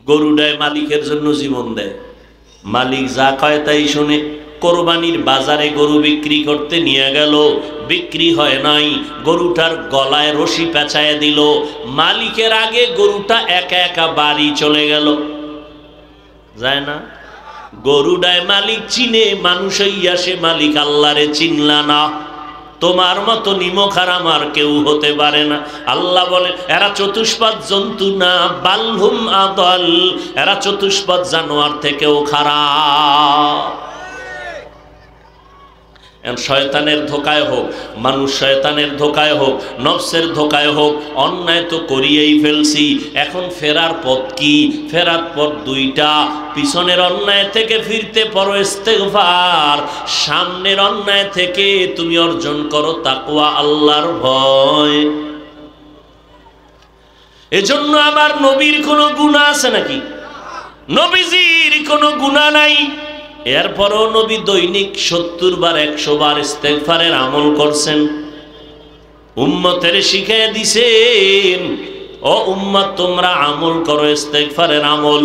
গরুটায় মালিকের জন্য জীবন দেয়, মালিক যা কয় তাই শুনে। কোরবানির বাজারে গরু বিক্রি করতে নিয়ে গেল, বিক্রি হয় নাই, গরুটার গলায় রশি পেঁচায় দিল, মালিকের আগে গরুটা একা একা বাড়ি চলে গেল। যায় না? গরুটায় মালিক চিনে, মানুষ হইয়া সে মালিক আল্লাহরে চিনলা না। তোমার মতো নিমখ আর আমার কেউ হতে পারে না। আল্লাহ বলেন এরা চতুষ্পদ জন্তু না, বালহুম আদল, এরা চতুষ্পদ জানোয়ার থেকেও খারাপ। শয়তানের ধোকায় হোক, মানুষ শয়তানের ধোকায় হোক, নফসের ধোকায় হোক, অন্যায় তো করিয়েই ফেলছি। এখন ফেরার পথ কি? ফেরার পথ দুইটা। পিছনের অন্যায় থেকে ফিরতে পারো ইস্তেগফার, সামনের অন্যায় থেকে তুমি অর্জন করো তাকওয়া, আল্লাহর ভয়। এজন্য আমার নবীর কোনো গুনাহ আছে নাকি? নবীজির কোনো গুনাহ নাই, এরপরও নবী দৈনিক 70 বার 100 বার ইস্তেগফারের আমল করছেন। উম্মতের শিখিয়ে দিছেন, ও উম্মত তোমরা আমল করো ইস্তেগফারের আমল।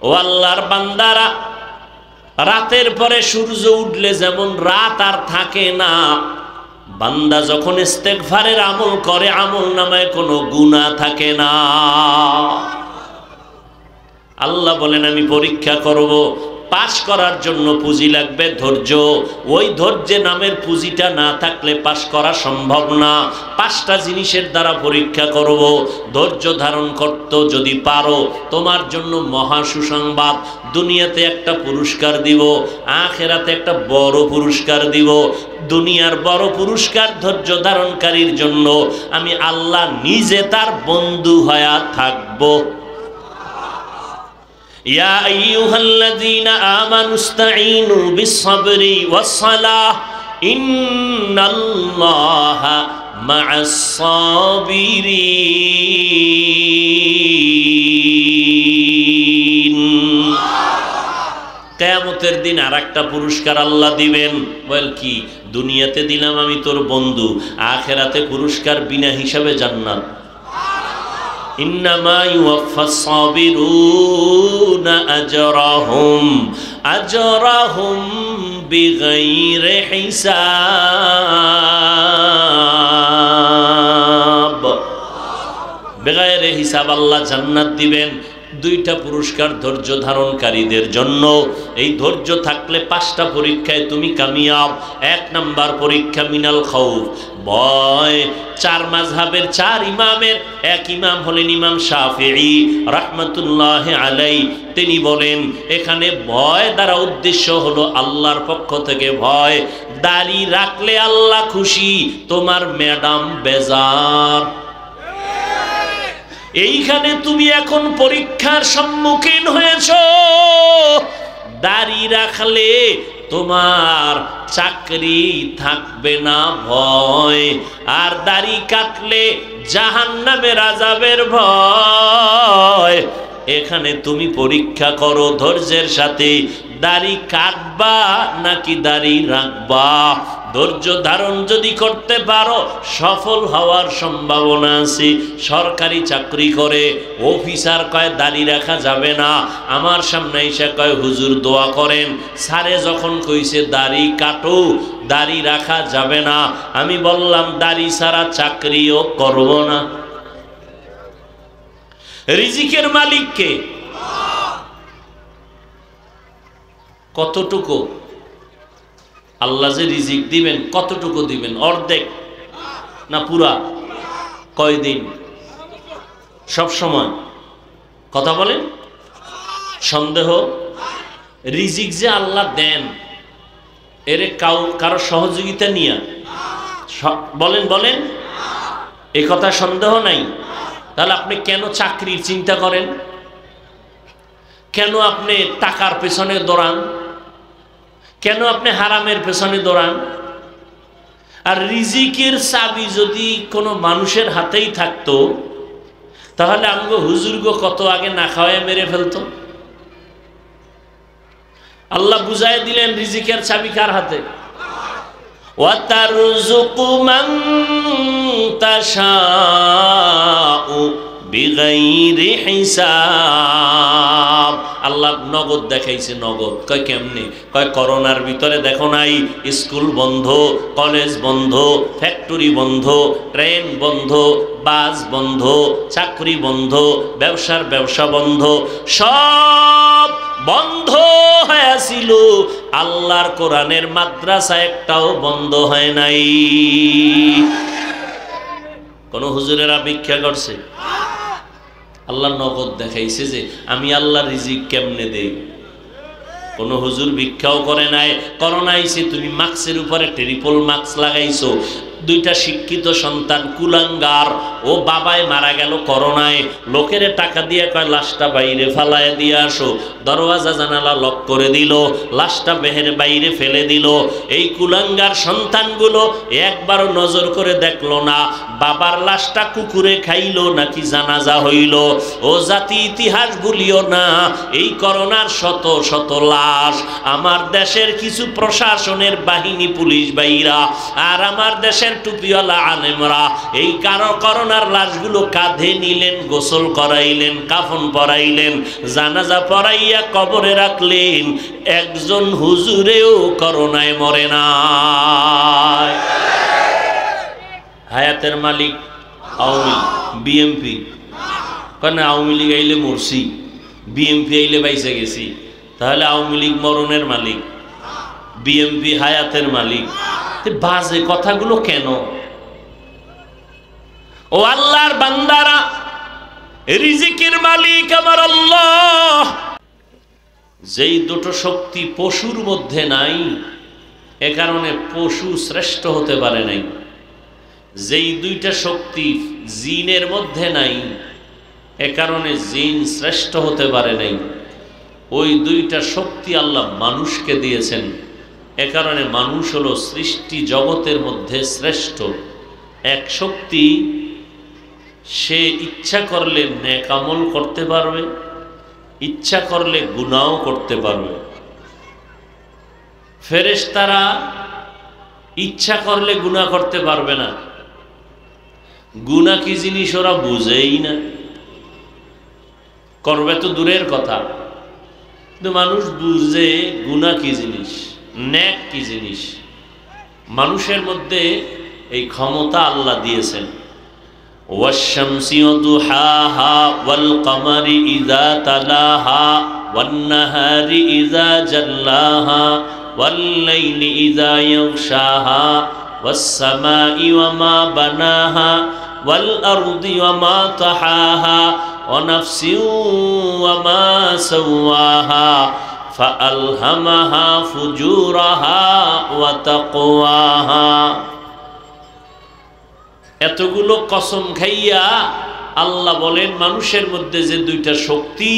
ও আল্লাহর বান্দারা, রাতের পরে সূর্য উঠলে যেমন রাত আর থাকে না, বান্দা যখন ইস্তেগফারের আমল করে আমল নামায় কোনো গুনাহ থাকে না। আল্লাহ বলেন আমি পরীক্ষা করব, পাশ করার জন্য পুঁজি লাগবে ধৈর্য। ওই ধৈর্যে নামের পুঁজিটা না থাকলে পাশ করা সম্ভব না। 5টা জিনিসের দ্বারা পরীক্ষা করব। ধৈর্য ধারণ করতে যদি পারো, তোমার জন্য মহা সুসংবাদ, দুনিয়াতে একটা পুরস্কার দিব, আখিরাতে একটা বড় পুরস্কার দিব। দুনিয়ার বড় পুরস্কার ধৈর্য ধারণকারীর জন্য আমি আল্লাহ নিজে তার বন্ধু হয়ে থাকব। ইয়া আইয়ুহাল্লাযীনা আমানু ইসতাঈনু বিস-সাবরি ওয়াস-সালাহ ইন্নাল্লাহা মা'আস-সাবিরিন। কিয়ামতের দিন আরেকটা পুরস্কার আল্লাহ দিবেন। বল কি? দুনিয়াতে দিলাম আমি তোর বন্ধু, আখিরাতে পুরস্কার বিনা হিসাবে জান্নাত। ইন্নামা ইউওয়াফাস সাবিরুনা আজরাহুম বিগাইরি হিসাব। বেগাইরে হিসাব আল্লাহ জান্নাত দিবেন। 2টা পুরস্কার ধৈর্য ধারণকারীদের জন্য। এই ধৈর্য থাকলে 5টা পরীক্ষায় তুমি কামিয়াব। 1 নাম্বার পরীক্ষা মিনাল খাউফ, ভয়। 4 মাযহাবের 4 ইমামের এক ইমাম হলেন ইমাম শাফিঈ রাহমাতুল্লাহি আলাইহি। তিনি বলেন এখানে ভয় দ্বারা উদ্দেশ্য হলো আল্লাহর পক্ষ থেকে ভয়। দাড়ি রাখলে আল্লাহ খুশি, তোমার ম্যাডাম বেজার। এইখানে তুমি এখন পরীক্ষার সম্মুখীন হয়েছ। দাড়ি রাখলে তোমার চাকরি থাকবে না ভয়, আর দাড়ি কাটলে জাহান্নামের আযাবের ভয়। এখানে তুমি পরীক্ষা করো ধৈর্যের সাথে, দাড়ি কাটবা নাকি দাড়ি রাখবা। ধৈর্য ধারণ যদি করতে পারো সফল হওয়ার সম্ভাবনা আছে। সরকারি চাকরি করে অফিসার কয় দাড়ি রাখা যাবে না, আমার সামনে এসে কয় হুজুর দোয়া করেন। স্যারে যখন কইছে দাড়ি কাটো, দাড়ি রাখা যাবে না, আমি বললাম দাড়ি ছাড়া চাকরিও করব না। রিজিকের মালিক কে? কতটুকু আল্লাহ যে রিজিক দিবেন, কতটুকু দিবেন? অর্ধেক না পুরা? কয়দিন? সব সময়? কথা বলেন, সন্দেহ? রিজিক যে আল্লাহ দেন, এরে কারো সহযোগিতা নিয়ে বলেন বলেন, এই কথা সন্দেহ নাই। তাহলে আপনি কেন চাকরির চিন্তা করেন? কেন আপনি টাকার পেছনে দৌড়ান? কেন আপনি হারামের পেছনে দৌড়ান? আর রিজিকের চাবি যদি কোনো মানুষের হাতেই থাকতো, তাহলে আমগো হুজুরগো কত আগে না খাওয়ায় মেরে ফেলতো। আল্লাহ বুঝাই দিলেন রিজিকের চাবি কার হাতে। ওয়াতারযুকু মান তাশাউ বিগাইরি হিসাব। আল্লাহ নগদ দেখাইছে, নগদ। কয় কেমনে? কয় করোনার ভিতরে দেখো নাই, স্কুল বন্ধ, কলেজ বন্ধ, ফ্যাক্টরি বন্ধ, ট্রেন বন্ধ, বাস বন্ধ, চাকরি বন্ধ, ব্যবসার ব্যবসা বন্ধ, সব বন্ধ হয়েছিল। আল্লাহর কোরআনের মাদ্রাসা একটাও বন্ধ হয় নাই। কোন হুজুরেরা ভিক্ষা করছে? আল্লাহ নগদ দেখাইছে যে আমি আল্লাহ রিজিক কেমনে দেই। কোন হুজুর ভিক্ষাও করে নাই। করোনা আইছে, তুমি মাস্কের উপরে ট্রিপল মাস্ক লাগাইছো। দুইটা শিক্ষিত সন্তান কুলাঙ্গার, ও বাবায় মারা গেল করোনায়, লোকের টাকা দিয়ে কয় লাশটা বাইরে ফালায় দিয়ে আসো, দরওয়াজা জানালা লক করে দিল, লাশটা বেহের বাইরে ফেলে দিল। এই কুলাঙ্গার সন্তানগুলো একবারও নজর করে দেখলো না বাবার লাশটা কুকুরে খাইলো নাকি জানাজা হইল। ও জাতি ইতিহাস ভুলিও না, এই করোনার শত শত লাশ আমার দেশের কিছু প্রশাসনের বাহিনী, পুলিশ ভাইরা আর আমার দেশের টুপিওয়ালা আলেমরা এই করোনার লাশগুলো কাঁধে নিলেন, গোসল করাইলেন, কাফন পরাইলেন, জানাজা পরাইয়া কবরে রাখলেন। একজন হুজুরেও করোনায় মরে না। হায়াতের মালিক আওয়ামী বিএমপি, কেন আওয়ামী লীগ আইলে মরছি, বিএমপি আইলে বাইসে গেছি। তাহলে আওয়ামী লীগ মরণের মালিক, বিএমপি হায়াতের মালিক। বাজে কথাগুলো কেন? ও আল্লাহর বান্দারা, রিজিকের মালিক আমার আল্লাহ। যেই দুটো শক্তি পশুর মধ্যে নাই, এ কারণে পশু শ্রেষ্ঠ হতে পারে নাই। যেই দুইটা শক্তি জিনের মধ্যে নাই, এ কারণে জিন শ্রেষ্ঠ হতে পারে নাই। ওই দুইটা শক্তি আল্লাহ মানুষকে দিয়েছেন, এ কারণে মানুষ হলো সৃষ্টি জগতের মধ্যে শ্রেষ্ঠ। এক শক্তি, সে ইচ্ছা করলে নেক আমল করতে পারবে, ইচ্ছা করলে গুনাহও করতে পারবে। ফেরেশতারা ইচ্ছা করলে গুনাহ করতে পারবে না। গুনাহ কি জিনিস ওরা বুঝেই না, করবে তো দূরের কথা। কিন্তু মানুষ বুঝে গুনাহ কি জিনিস, নেক কি জিনিস। মানুষের মধ্যে এই ক্ষমতা আল্লাহ দিয়েছেন। ওয়াশ-শামসি ওয়া দুহাহা ওয়াল কমারি ইযা তালাহা ওয়ান নাহারি ইযা জাল্লাহা ওয়াল লাইলি ইযা ইয়াগশাহা ওয়াস সামাই ওয়া মা বানাহা ওয়াল আরদি ওয়া মা তাহাহা ওয়া নাফসিন ওয়া মা সাওয়াহা ফাআলহামাহা ফুজুরাহা ওয়া তাকওয়াহা। এতগুলো কসম খাইয়া আল্লাহ বলেন মানুষের মধ্যে যে দুইটা শক্তি,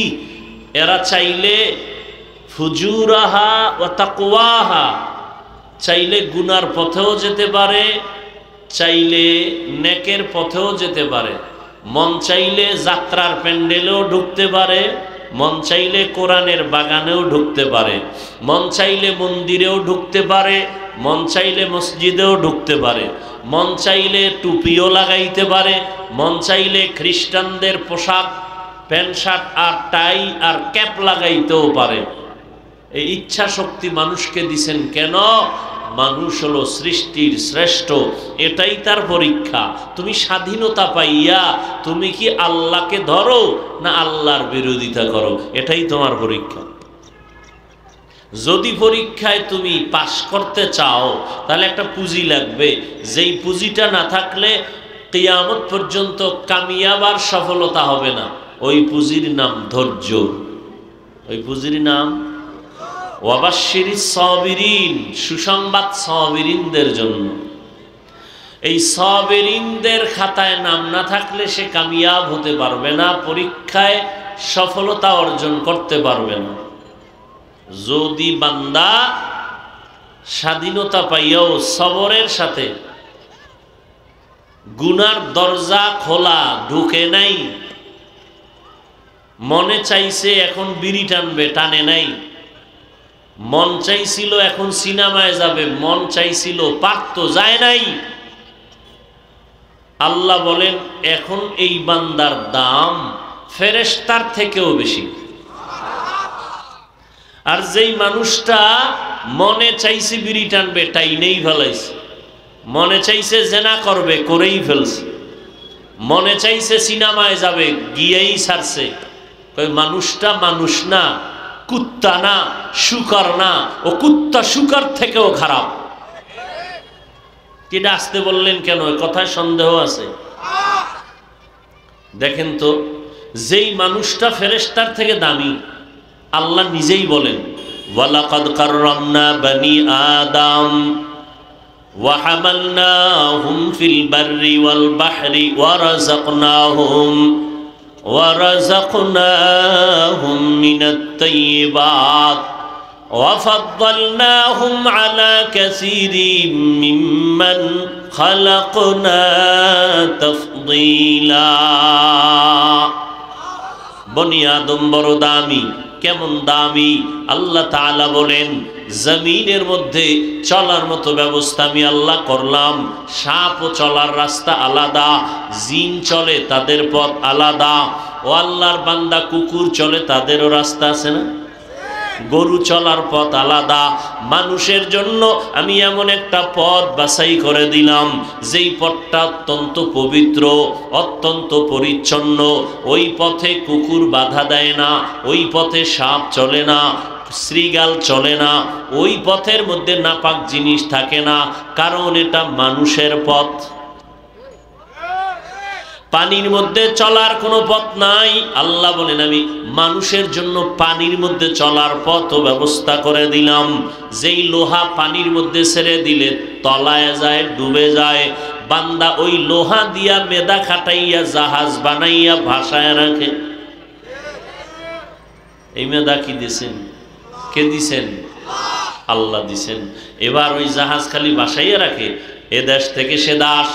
এরা চাইলে ফুজুরাহা ওয়া তাকওয়াহা, চাইলে গুনার পথেও যেতে পারে, চাইলে নেকের পথেও যেতে পারে। মন চাইলে যাত্রার প্যান্ডেলেও ঢুকতে পারে, মন চাইলে কোরআনের বাগানেও ঢুকতে পারে, মন চাইলে মন্দিরেও ঢুকতে পারে, মন চাইলে মসজিদেও ঢুকতে পারে, মন চাইলে টুপিও লাগাইতে পারে, মন চাইলে খ্রিস্টানদের পোশাক প্যান্ট শার্ট আর টাই আর ক্যাপ লাগাইতেও পারে। এই ইচ্ছা শক্তি মানুষকে দিছেন কেন? মানুষ হলো সৃষ্টির শ্রেষ্ঠ, এটাই তার পরীক্ষা। তুমি স্বাধীনতা পাইয়া তুমি কি আল্লাহকে ধরো না আল্লাহর বিরোধিতা করো, এটাই তোমার পরীক্ষা। যদি পরীক্ষায় তুমি পাশ করতে চাও তাহলে একটা পুঁজি লাগবে, যেই পুঁজিটা না থাকলে কিয়ামত পর্যন্ত কামিয়াব আর সফলতা হবে না। ওই পুঁজির নাম ধৈর্য, ওই পুঁজির নাম ওয়াবাশশিরিস সাবিরিন, সুসংবাদ সাবিরিনদের জন্য। এই সাবিরিনদের খাতায় নাম না থাকলে সে কামিয়াব হতে পারবে না, পরীক্ষায় সফলতা অর্জন করতে পারবে না। যদি বান্দা স্বাধীনতা পাইয়াও সবরের সাথে গুনার দরজা খোলা, ঢুকে নাই, মনে চাইছে এখন বিড়ি টানবে, টানে নাই, মন চাইছিল এখন সিনেমায় যাবে, মন চাইছিল পারতো, যায় নাই, আল্লাহ বলেন এখন এই বান্দার দাম ফেরেশতার থেকেও বেশি। আর যেই মানুষটা মনে চাইছে বিড়ি টানবে টাইনেই ফেলাইছে, মনে চাইছে জেনা করবে করেই ফেলছে, মনে চাইছে সিনেমায় যাবে গিয়েই ছাড়ছে, ওই মানুষটা মানুষ না, কুত্তা না, শুকর না, ও কুত্তা শুকর থেকেও খারাপ। কিনা আসতে বললেন কেন? কথায় সন্দেহ আছে। দেখেন তো, যেই মানুষটা ফেরেশতার থেকে দামি, আল্লাহ নিজেই বলেন ওয়ালাকাদ কাররামনা বনি আদম ওয়া হামালনাহুম ফিল বাররি ওয়াল বাহরি ওয়া রাযাকনাহুম মিনাত তাইয়্যিবাত ওয়া ফাদ্দালনাহুম আলা কাসীরিম মিম্মান খালাকনা তাফদীলা। বনি আদম বড় দামি। কেমন দামি? আল্লাহ তাআলা বলেন জমিনের মধ্যে চলার মতো ব্যবস্থা আমি আল্লাহ করলাম। সাপও চলার রাস্তা আলাদা, জিন চলে তাদের পথ আলাদা। ও আল্লাহর বান্দা, কুকুর চলে তাদেরও রাস্তা আছে না? গরু চলার পথ আলাদা। মানুষের জন্য আমি এমন একটা পথ বাছাই করে দিলাম যেই পথটা অত্যন্ত পবিত্র, অত্যন্ত পরিচ্ছন্ন। ওই পথে কুকুর বাধা দেয় না, ওই পথে সাপ চলে না, শ্রীগাল চলে না, ওই পথের মধ্যে নাপাক জিনিস থাকে না, কারণ এটা মানুষের পথ। পানির মধ্যে চলার কোনো পথ নাই। আল্লাহ বলেন আমি মানুষের জন্য পানির মধ্যে চলার পথও ব্যবস্থা করে দিলাম। যেই লোহা পানির মধ্যে ছেড়ে দিলে তলায় যায়, ডুবে যায়, বান্দা ওই লোহা দিয়া মেদা খাটাইয়া জাহাজ বানাইয়া ভাসায় রাখে। এই মেদা কি দিছেন? কে দিছেন? আল্লাহ দিছেন। এবার ওই জাহাজ খালি ভাসাইয়া রাখে, এ দেশ থেকে সে দাস,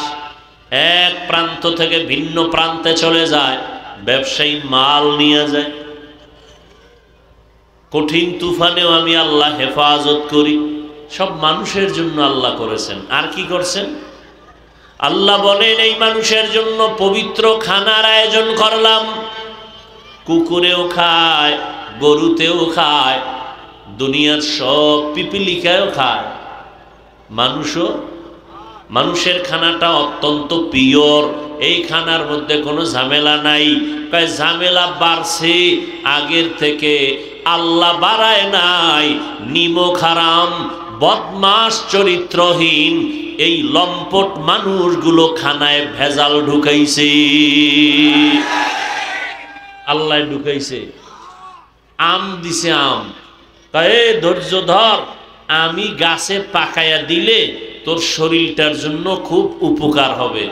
এক প্রান্ত থেকে ভিন্ন প্রান্তে চলে যায়, ব্যবসায়ী মাল নিয়ে যায়। কঠিন তুফানেও আমি আল্লাহ হেফাজত করি। সব মানুষের জন্য আল্লাহ করেছেন। আর কি করছেন? আল্লাহ বলেন এই মানুষের জন্য পবিত্র খানার আয়োজন করলাম। কুকুরেও খায়, গরুতেও খায়, দুনিয়ার সব পিপিলিকায়ও খায়, মানুষও। মানুষের খানাটা অত্যন্ত পিওর। এই খানার মধ্যে কোনো ঝামেলা নাই। ঝামেলা বাড়ছে আগের থেকে, আল্লাহ বাড়ায় নাই। নিমক হারাম, বদমাস, চরিত্রহীন এই লম্পট মানুষগুলো খানায় ভেজাল ঢুকাইছে। আল্লাহ ঢুকাইছে। আম দিছে, আম ধৈর্য ধর, আমি গাছে পাকায়া দিলে তোর শরীরটার জন্য খুব উপকার হবে।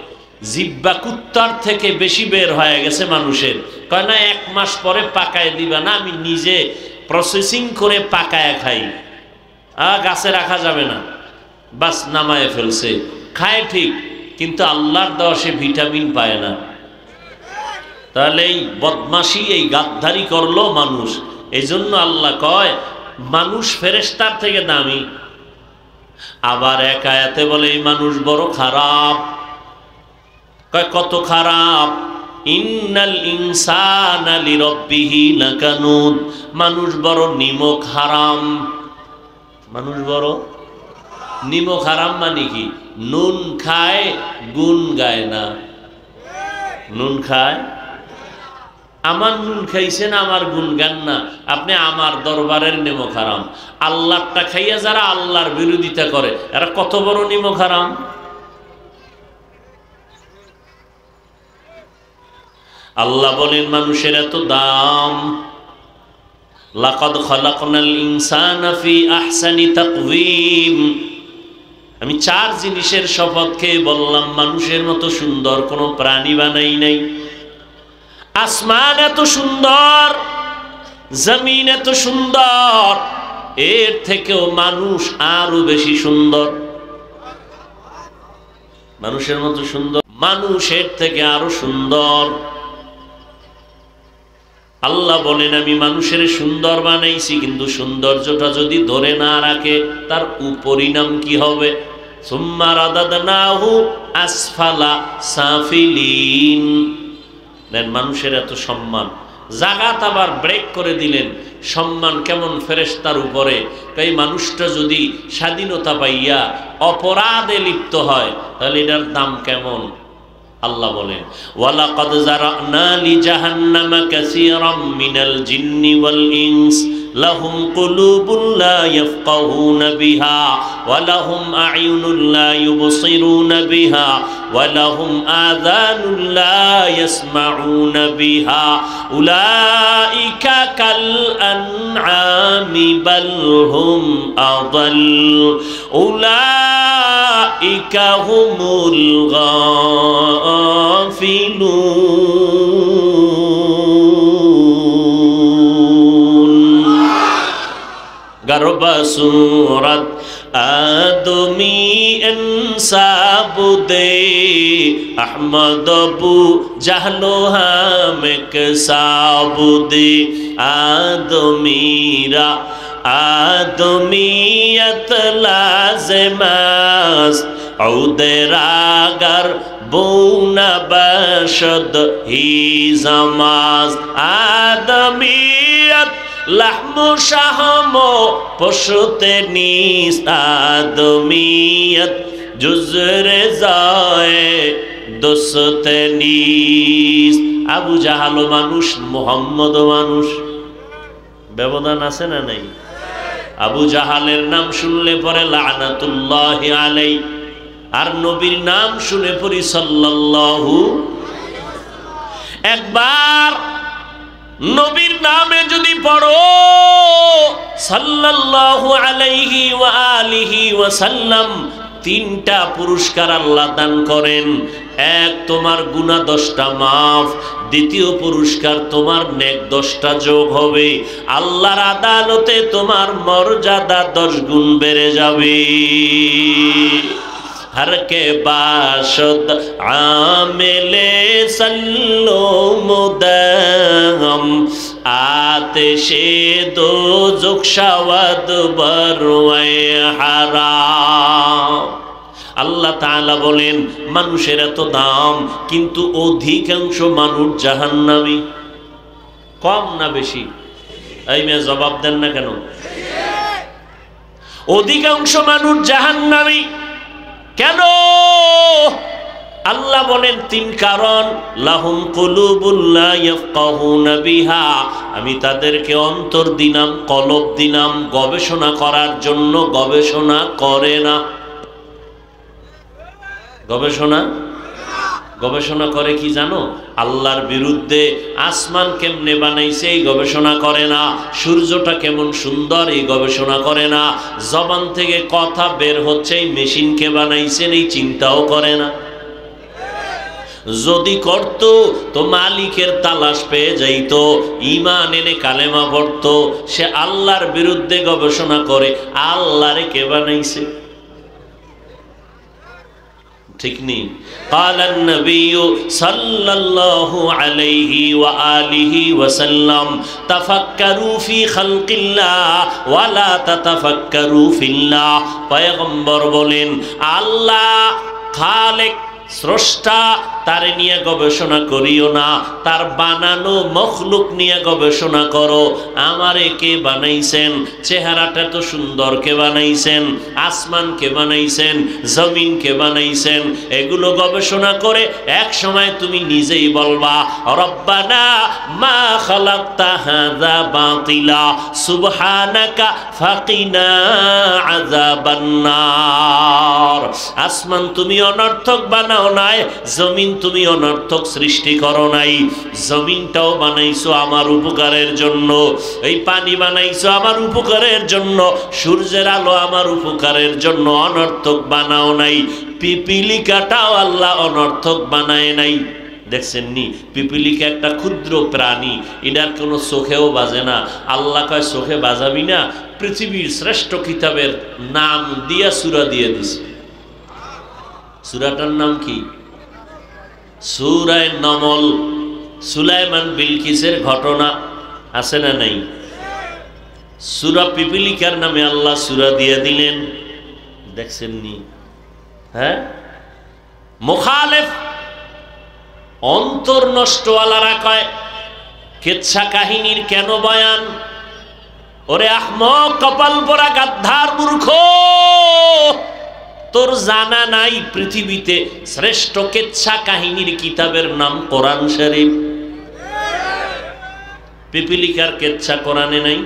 জিব্বা কুত্তার থেকে বেশি বের হয়ে গেছে মানুষের। কয় না 1 মাস পরে পাকায় দিবা না, আমি নিজে প্রসেসিং করে পাকায় খাই। গাছে রাখা যাবে না, বাস নামায় ফেলছে। খায় ঠিক, কিন্তু আল্লাহর দেওয়া সে ভিটামিন পায় না। তাহলে এই বদমাশি, এই গাদ্দারি করলো মানুষ। এই জন্য আল্লাহ কয় মানুষ ফেরেশতার থেকে দামি। আবার এক আয়াতে বলে এই মানুষ বড় খারাপ। কয় কত খারাপ? ইন্নাল ইনসানা লিরাব্বিহি লাকানুদ। মানুষ বড় নিমক হারাম। মানুষ বড় নিমক হারাম মানে কি? নুন খায়, গুণ গায় না। নুন খায়, আমার নুন খাইছেন, আমার গুণ গান না। আপনি আমার দরবারের নিমক হারাম। আল্লাহটা খাইয়া যারা আল্লাহর বিরোধিতা করে, এরা কত বড় নিমক হারাম। আল্লাহ বলেন মানুষের এত দাম। লাকাদ খালাকনাল ইনসানা ফি আহসানি তাকওয়িম। আমি 4 জিনিসের শপথ খেয়ে বললাম মানুষের মতো সুন্দর কোনো প্রাণী বানাই নাই। আসমান এত সুন্দর, জমিন এত সুন্দর, এর থেকেও মানুষ আরো বেশি সুন্দর। মানুষের মতো সুন্দর, মানুষের থেকে আরো সুন্দর। আল্লাহ বলেন আমি মানুষের সুন্দর বানাইছি, কিন্তু সৌন্দর্যটা যদি ধরে না রাখে তার পরিণাম কি হবে? সুম্মা রাদাদনাহু আসফালা সাফিলিন। মানুষের এত সম্মান, জাগাত আবার ব্রেক করে দিলেন। সম্মান কেমন ফেরেশতার উপরে। এই মানুষটা যদি স্বাধীনতা পাইয়া অপরাধে লিপ্ত হয় তাহলে এটার দাম কেমন। আল্লাহ বলেন, ওয়ালাকাদ যারানা লিজাহান্নামা কাসীরাম মিনাল জিন্নি ওয়াল ইনস লাহুম কুলুবুন লা ইয়াফকাহুনা বিহা ওয়া লাহুম আ'য়ুনুন লা ইউবসিরুনা বিহা ওয়া লাহুম আযানুন লা ইয়াসমাউনা বিহা উলাইকা কাল আনআমি বাল হুম আযাল উলাইকা হুমুল গারবা সুরাত আদমি ইনসাবুদে আহমদ বু জাহলো হামেক সাবুদে আদমিরা আদমিয়ত লাজমাস ঔদরাগার বৌনা বশদ হি জামাজ আদমিয়ত লাহমু শাহমো পশুতে নিস আদমিয়ত জুজরে যায় দোসতে নিস। আবু জাহালও মানুষ, মুহাম্মদও মানুষ, ব্যবধান আছে না নাই? আবু জাহালের নাম শুনলে পরে লানাতুল্লাহি আলাই, আর নবীর নাম শুনে পড়ি সাল্লাল্লাহু। একবার নবীর নামে যদি পড়ো সাল্লাল্লাহু আলাইহি ওয়া আলিহি ওয়া সাল্লাম, তিনটা পুরস্কার আল্লাহ দান করেন। এক, তোমার গুনাহ 10টা মাফ। দ্বিতীয় পুরস্কার, তোমার নেক 10টা যোগ হবে। আল্লাহর আদালতে তোমার মর্যাদা 10 গুণ বেড়ে যাবে। हर के बाशद आमिले सल्लो मुदम आतिशे दो जुक्षवद बरवे हाराम। আল্লাহ তাআলা বলেন, মানুষের এত দাম কিন্তু অধিকাংশ মানুষ জাহান্নামী। কম না বেশি? এই মেয়ে জবাব দেন না কেন? অধিকাংশ মানুষ জাহান্নামী কেন? আল্লাহ বলেন 3 কারণ। লাহুম কুলুবুন লা ইয়াফকাহুনা বিহা, আমি তাদেরকে অন্তর দিলাম, কলব দিলাম, গবেষণা করার জন্য, গবেষণা করে না। গবেষণা করে কি জানো? আল্লাহর বিরুদ্ধে আসমান কেমনে বানাইছে এই গবেষণা করে না, সূর্যটা কেমন সুন্দর এই গবেষণা করে না, জবান থেকে কথা বের হচ্ছে এই মেশিনকে বানাইছেন এই চিন্তাও করে না। যদি করত তো মালিকের তালাশ পেয়ে যাইতো, ঈমান এনে কালেমা পড়তো। সে আল্লাহর বিরুদ্ধে গবেষণা করে আল্লাহরে কে বানাইছে। ঠিক নেই? قال النبي صلى الله عليه وآله وسلم تفكروا في خلق الله ولا تتفكروا في الله। পয়গম্বর বলেন, আল্লাহ খালেক, স্রষ্টা, তারে নিয়ে গবেষণা করিও না, তার বানানো মখলুক নিয়ে গবেষণা করো। আমারে কে বানাইছেন? চেহারাটা তো সুন্দর, কে বানাইছেন? আসমান কে বানাইছেন? জমিন কে বানাইছেন? এগুলো গবেষণা করে এক সময় তুমি নিজেই বলবা, রব্বানা মা খালাকতা হাযা বাতিলা সুবহানাকা ফাকিনা আযাবান নার। আসমান তুমি অনর্থক বানাও নাই, জমিন তুমি অনর্থক সৃষ্টি করো নাই। জমিনটাও বানাইছো আমার উপকারের জন্য, এই পানি বানাইছো আমার উপকারের জন্য, সূর্যের আলো আমার উপকারের জন্য, অনর্থক বানাও নাই। পিপিলিকাটাও আল্লাহ অনর্থক বানায় নাই। দেখছেন নি? পিপিলিকা একটা ক্ষুদ্র প্রাণী, এটার কোনো চোখেও বাজে না। আল্লাহ কয় চোখে বাজাবি না? পৃথিবীর শ্রেষ্ঠ কিতাবের নাম দিয়া সূরা দিয়ে দিছে। সূরাটার নাম কি? সূরা নমল। সুলাইমান বিলকিসের ঘটনা আছে না নাই? সূরা পিপিলিকার নামে আল্লাহ সূরা দিয়ে দিলেন। দেখছেন নি? হ্যাঁ, মুখালেফ অন্তর নষ্টওয়ালারা কয় কিচ্ছা কাহিনীর কেন বয়ান? ওরে আহমক, কপাল পোড়া গাদ্দার মূর্খ, তোর জানা নাই পৃথিবীতে শ্রেষ্ঠ কিচ্ছা কাহিনীর কিতাবের নাম কোরআন শরীফ। পিপিলিকার কিচ্ছা কোরআনে নাই?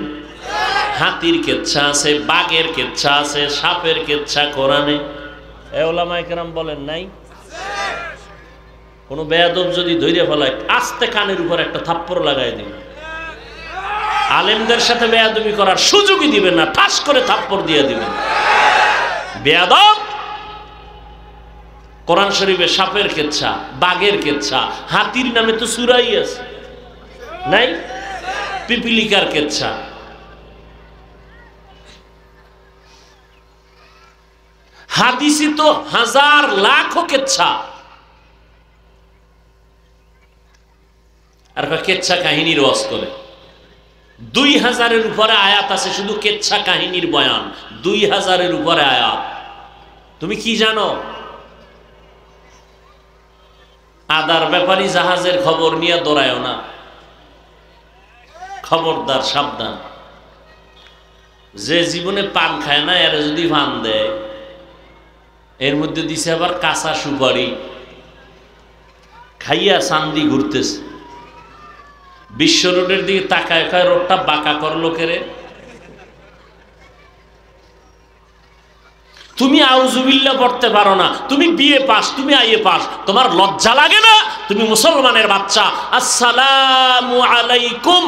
হাতির কিচ্ছা আছে, বাঘের কিচ্ছা আছে, সাপের কিচ্ছা কোরআনে। ওলামায়ে কেরাম বলেন নাই? কোন বেয়াদব যদি ধৈর্য ফেলায় আস্তে কানের উপর একটা থাপ্পড় লাগাই দিন। আলেমদের সাথে বেয়াদবি করার সুযোগই দিবেন না, ঠাস করে থাপ্পড় দিয়ে দিবেন। বেয়াদব! কোরআন শরীফে সাপের কিচ্ছা, বাঘের কিচ্ছা, হাতির নামে তো সূরাই আছে, নাই? পিপিলিকার কিচ্ছা। হাদিসে তো হাজার লাখ কিচ্ছা। আর কিচ্ছা কাহিনীর ওয়াজ করে 2000-এর উপরে আয়াত আছে শুধু কিচ্ছা কাহিনীর বয়ান। 2000-এর উপরে আয়াত। তুমি কি জানো? আদার ব্যাপারী জাহাজের খবর নিয়ে দৌড়ায়ও না, খবরদার, সাবধান। যে জীবনে পান খায় না এর যদি পান দেয়, এর মধ্যে দিছে আবার কাঁচা সুপারি, খাইয়া চান্দি ঘুরতেছে। বিশ্ব রোডের দিকে তাকায়, কয় রোডটা বাঁকা করলো কেরে? তুমি আউযুবিল্লাহ পড়তে পারো না, তুমি বিএ পাস, তুমি আইএ পাস, তোমার লজ্জা লাগে না? তুমি মুসলমানের বাচ্চা, আসসালামু আলাইকুম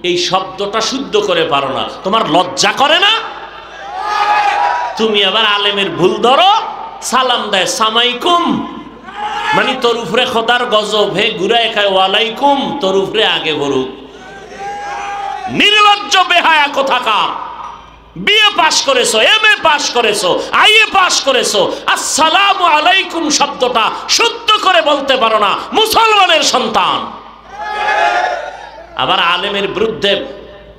এই শব্দটা শুদ্ধ করে পারো না, তোমার লজ্জা করে না? তুমি আবার আলেমের ভুল ধরো, সালাম দেয় সামাইকুম, মানে তোর উপরে খোদার গজব, হে ঘুরায় খায় ওয়ালাইকুম, তোর উপরে আগে ভরুক। নির্লজ্জ বেহায়া কোথাকার! বিএ পাস করেছো, এমএ পাস করেছো, আইএ পাস করেছো, আসসালামু আলাইকুম শব্দটা শুদ্ধ করে বলতে পারো না, মুসলমানের সন্তান। আবার আলেমের বিরুদ্ধে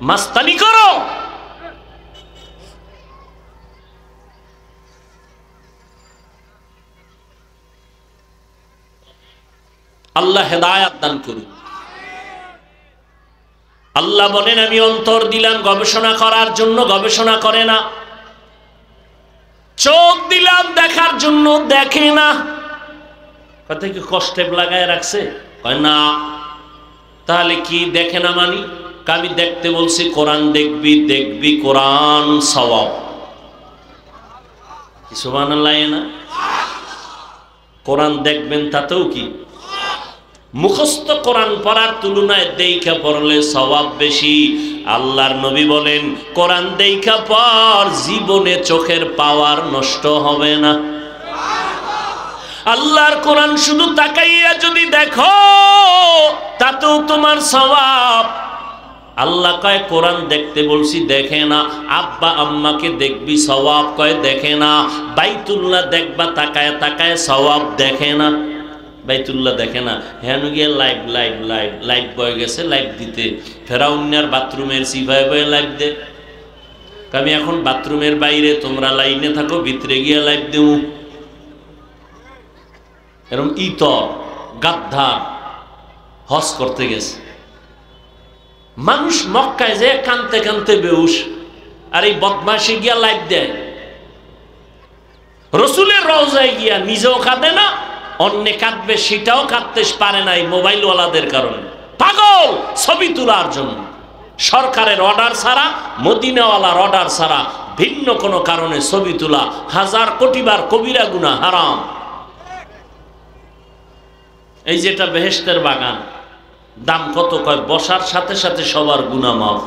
মাস্তানি করো। আল্লাহ হেদায়াত দান করুন। আল্লাহ বলেন আমি অন্তর দিলাম গবেষণা করার জন্য, গবেষণা করে না। চোখ দিলাম দেখার জন্য, দেখে না। কথা কি কষ্টে লাগায় রাখছে? কয় না। তাহলে কি দেখে না মানি? আমি দেখতে বলছি, কোরআন দেখবি, দেখবি কোরআন সওয়াব। সুবহানাল্লাহ না? কোরআন দেখবেন তাতেও কি? মুখস্থ কোরআন পড়ার তুলনায় দেইখা পড়লে সওয়াব বেশি। আল্লাহর নবী বলেন কোরআন দেইখা পড়, জীবনে চোখের পাওয়ার নষ্ট হবে না। আল্লাহর কোরআন শুধু তাকাইয়া যদি দেখো তাতেও তোমার সওয়াব। আল্লাহ কয় কোরআন দেখতে বলছি, দেখে না। আব্বা আম্মাকে দেখবি, সওয়াব। কয় দেখে না। বাইতুল্লাহ দেখবা তাকায় তাকায়, সওয়াব। দেখে না। বাইতুল্লাহ দেখে না। হ্যাঁ গিয়ে লাইভ লাইভ লাইভ লাইভ বয়ে গেছে লাইভ দিতে, ফেরাউন্নার বাথরুমের সিফায় বয়ে লাইভ দে। আমি এখন বাথরুমের বাইরে, তোমরা লাইনে থাকো, ভিতরে গিয়ে লাইভ দেব। এরকম ইতর গাদ্ধা হজ করতে গেছে মানুষ, মক্কায় যে কানতে কানতে বেউস, আর এই বদমাশে গিয়া লাইভ দেয়। রসুলের রওজায় গিয়া নিজেও কাঁদে না, অন্যে কাঁদবে সেটাও কাঁদতে পারে না, এই মোবাইলওয়ালাদের কারণে। পাগল ছবি তোলার জন্য। সরকারের অর্ডার ছাড়া, মদিনাওয়ালার অর্ডার ছাড়া ভিন্ন কোনো কারণে ছবি তোলা 1000 কোটি বার কবিরা গুনাহ, হারাম। এই যেটা বেহেশতের বাগান, দাম কত? কয় বসার সাথে সাথে সবার গুনাহ মাফ।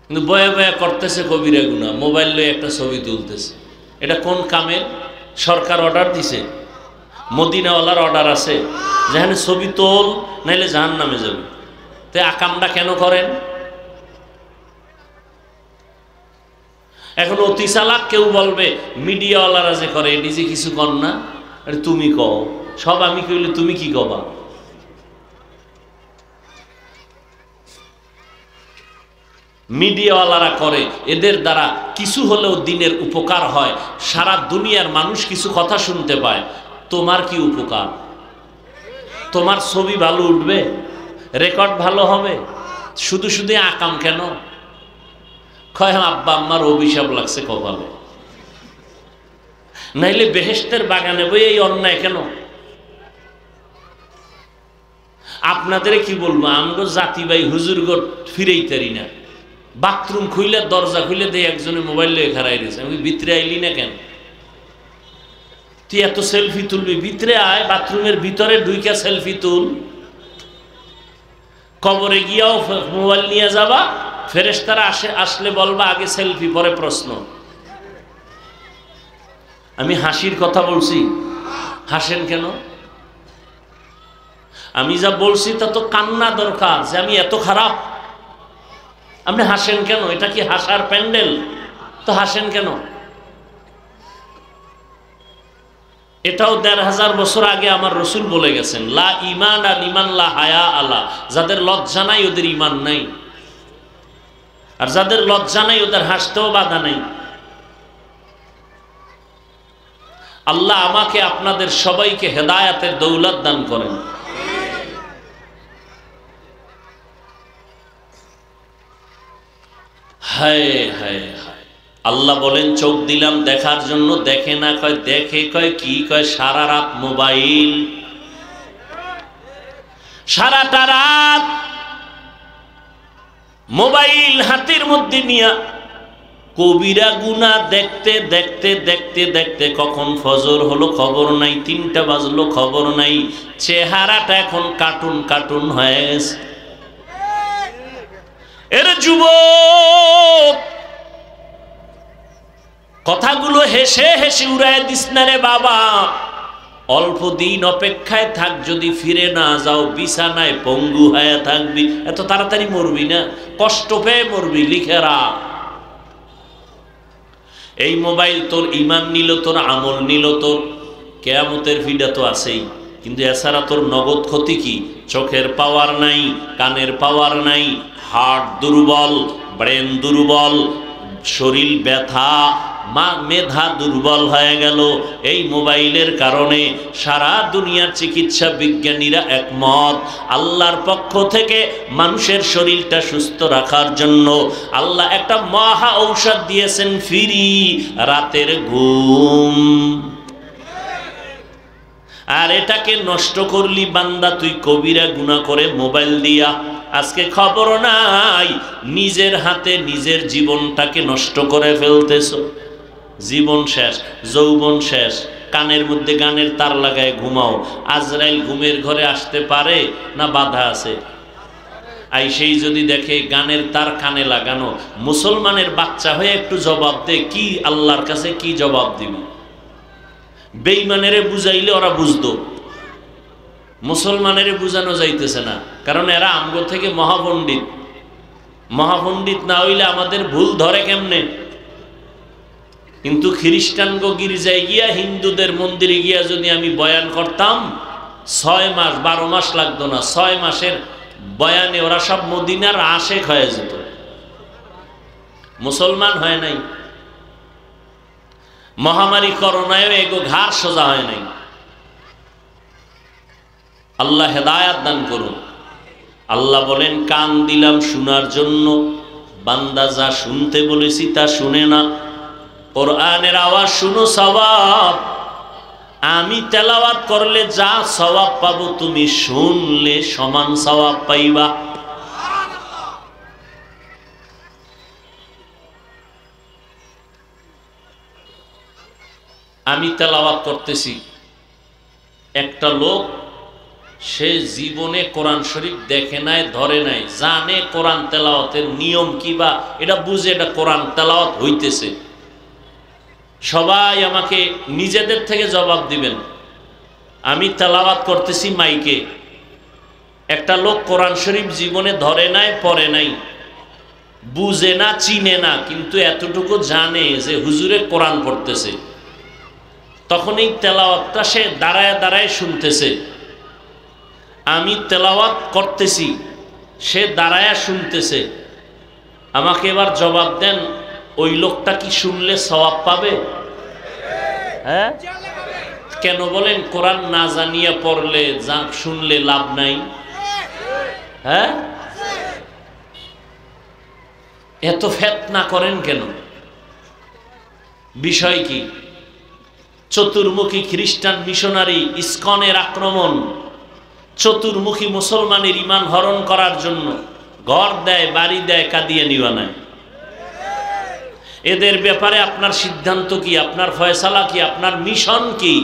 কিন্তু বয়ে বয়ে করতেছে কবিরা গুনাহ, মোবাইল লয়ে একটা ছবি তুলতেছে। এটা কোন কামের? সরকার অর্ডার দিছে, মদিনাওয়ালার অর্ডার আছে, যেখানে ছবি তোল নাইলে জাহান্নামে যাবে। তো আকামটা কেন করেন? এখন অতি চালাক কেউ বলবে মিডিয়াওয়ালারা যে করে, এটি যে কিছু কর না, তুমি কও। সব আমি কইলে তুমি কি কবা? মিডিয়াওয়ালারা করে, এদের দ্বারা কিছু হলেও দিনের উপকার হয়, সারা দুনিয়ার মানুষ কিছু কথা শুনতে পায়। তোমার কি উপকার? তোমার ছবি ভালো উঠবে, রেকর্ড ভালো হবে, শুধু শুধু আকাম কেন? কয় আব্বা আম্মার অভিশাপ লাগছে কপালে, নাইলে বেহেশতের বাগানে বই এই অন্যায় কেন? আপনাদের কি বলবো, আমগো জাতি ভাই হুজুর গো ফিরেই তারি না। বাথরুম খুইলে দরজা খুইলে দিয়ে একজনে মোবাইল লয়ে খারাই দিয়েছে, আমি ভিতরে আইলি না কেন? তুই এত সেলফি তুলবি, ভিতরে আয়, বাথরুমের ভিতরে ঢুইকা সেলফি তুল। কবরে গিয়াও মোবাইল নিয়ে যাবা, ফেরেশতারা আসলে বলবা আগে সেলফি পরে প্রশ্ন। আমি হাসির কথা বলছি, হাসেন কেন? আমি যা বলছি তা তো কান্না দরকার, যে আমি এত খারাপ। আপনি হাসেন কেন? এটা কি হাসার প্যান্ডেল? তো হাসেন কেন? এটাও ১৫০০ বছর আগে আমার রসুল বলে গেছেন, লা ঈমান লিমান লা হায়া আলা, যাদের লজ্জা নাই ওদের ঈমান নাই, আর যাদের লজ্জা নাই ওদের হাসতেও বাধা নাই। আল্লাহ আমাকে আপনাদের সবাইকে হেদায়েতের দৌলত দান করেন। হায় হায় হায়, আল্লাহ বলেন চোখ দিলাম দেখার জন্য, দেখে না, কয় দেখে, কয় কি, কয় সারা রাত মোবাইল, সারাটা রাত মোবাইল হাতের মধ্যে নিয়া কবিরা গুনাহ দেখতে দেখতে দেখতে দেখতে কখন ফজর হলো খবর নাই, ৩টা বাজলো খবর নাই, চেহারাটা এখন কার্টুন কার্টুন হয়ে গেছে। এর যুবক, কথাগুলো হেসে হেসে উড়ায় দিস না রে বাবা। অল্প দিন অপেক্ষায় থাক, যদি ফিরে না যাও বিছানায় পঙ্গু হয়ে থাকবি। এত তাড়াতাড়ি মরবি না, কষ্ট পেয়ে মরবি, লিখে রাখ। এই মোবাইল তোর ঈমান নিল, তোর আমল নিল, তোর কিয়ামতের ফিডা তো আছেই, কিন্তু এছাড়া তোর নগদ ক্ষতি কি? চোখের পাওয়ার নাই, কানের পাওয়ার নাই, হার্ট দুর্বল, ব্রেন দুর্বল, শরীর ব্যথা, মেধা দুর্বল হয়ে গেল এই মোবাইলের কারণে। সারা দুনিয়ার চিকিৎসা বিজ্ঞানীরা একমত, আল্লাহর পক্ষ থেকে মানুষের শরীরটা সুস্থ রাখার জন্য আল্লাহ একটা মহা ঔষধ দিয়েছেন, ফ্রি, রাতের ঘুম। আর এটাকে নষ্ট করলি বান্দা তুই কবিরা গুনাহ করে মোবাইল দিয়া। আজকে খবর নাই, নিজের হাতে নিজের জীবনটাকে নষ্ট করে ফেলতেছ। জীবন শেষ, যৌবন শেষ, কানের মধ্যে গানের তার লাগায় ঘুমাও। আজরাইল ঘুমের ঘরে আসতে পারে না বাধা আছে? আইসেই যদি দেখে গানের তার কানে লাগানো, মুসলমানের বাচ্চা হয়ে একটু জবাব দে, কি আল্লাহর কাছে কি জবাব দিবি? বেঈমানেরে বুঝাইলে ওরা বুঝতো, মুসলমানেরে বুঝানো যাইতেছে না, কারণ এরা আমগো থেকে মহাপণ্ডিত। মহাপণ্ডিত না হইলে আমাদের ভুল ধরে কেমনে? কিন্তু খ্রিস্টানগো গির্জায় গিয়া, হিন্দুদের মন্দিরে গিয়া যদি আমি বয়ান করতাম, 6 মাস 12 মাস লাগতো না, 6 মাসের বয়ানে ওরা সব মদিনার আশেক হয়ে যেত। মুসলমান হয় নাই, মহামারী করোনায় এগো ঘাড় সোজা হয় নাই। আল্লাহ হেদায়াত দান করুন। আল্লাহ বলেন কান দিলাম শোনার জন্য, বান্দা যা শুনতে বলেছি তা শুনে না। কোরআনের আওয়াজ শুনো, সওয়াব। আমি তেলাওয়াত করলে যা সওয়াব পাবো, তুমি শুনলে সমান সওয়াব পাইবা। আমি তেলাওয়াত করতেছি, একটা লোক সে জীবনে কোরআন শরীফ দেখে নাই, ধরে নাই, জানে কোরআন তেলাওয়াতের নিয়ম কি বা এটা বুঝে এটা কোরআন তেলাওয়াত হইতেছে। সবাই আমাকে নিজেদের থেকে জবাব দিবেন। আমি তেলাওয়াত করতেছি মাইকে, একটা লোক কোরআন শরীফ জীবনে ধরে নাই, পড়ে নাই, বুঝে না, চিনে না, কিন্তু এতটুকু জানে যে হুজুরে কোরআন পড়তেছে। তখন এই তেলাওয়াতটা সে দাঁড়ায় দাঁড়ায় শুনতেছে। আমি তেলাওয়াত করতেছি, সে দাঁড়ায়া শুনতেছে। আমাকে এবার জবাব দেন, ওই লোকটা কি শুনলে সওয়াব পাবে? হ্যাঁ, কেন বলেন? কোরআন না জানিয়ে পড়লে যা শুনলে লাভ নাই। হ্যাঁ, এত ফিতনা করেন কেন? বিষয় কি? চতুর্মুখী খ্রিস্টান মিশনারি ইসকনের আক্রমণ, চতুর্মুখী মুসলমানের ঈমান হরণ করার জন্য ঘর দেয়, বাড়ি দেয়, কাদিয়ানি বানায়। এদের ব্যাপারে আপনার সিদ্ধান্ত কি? আপনার ফয়সালা কি? আপনার মিশন কি?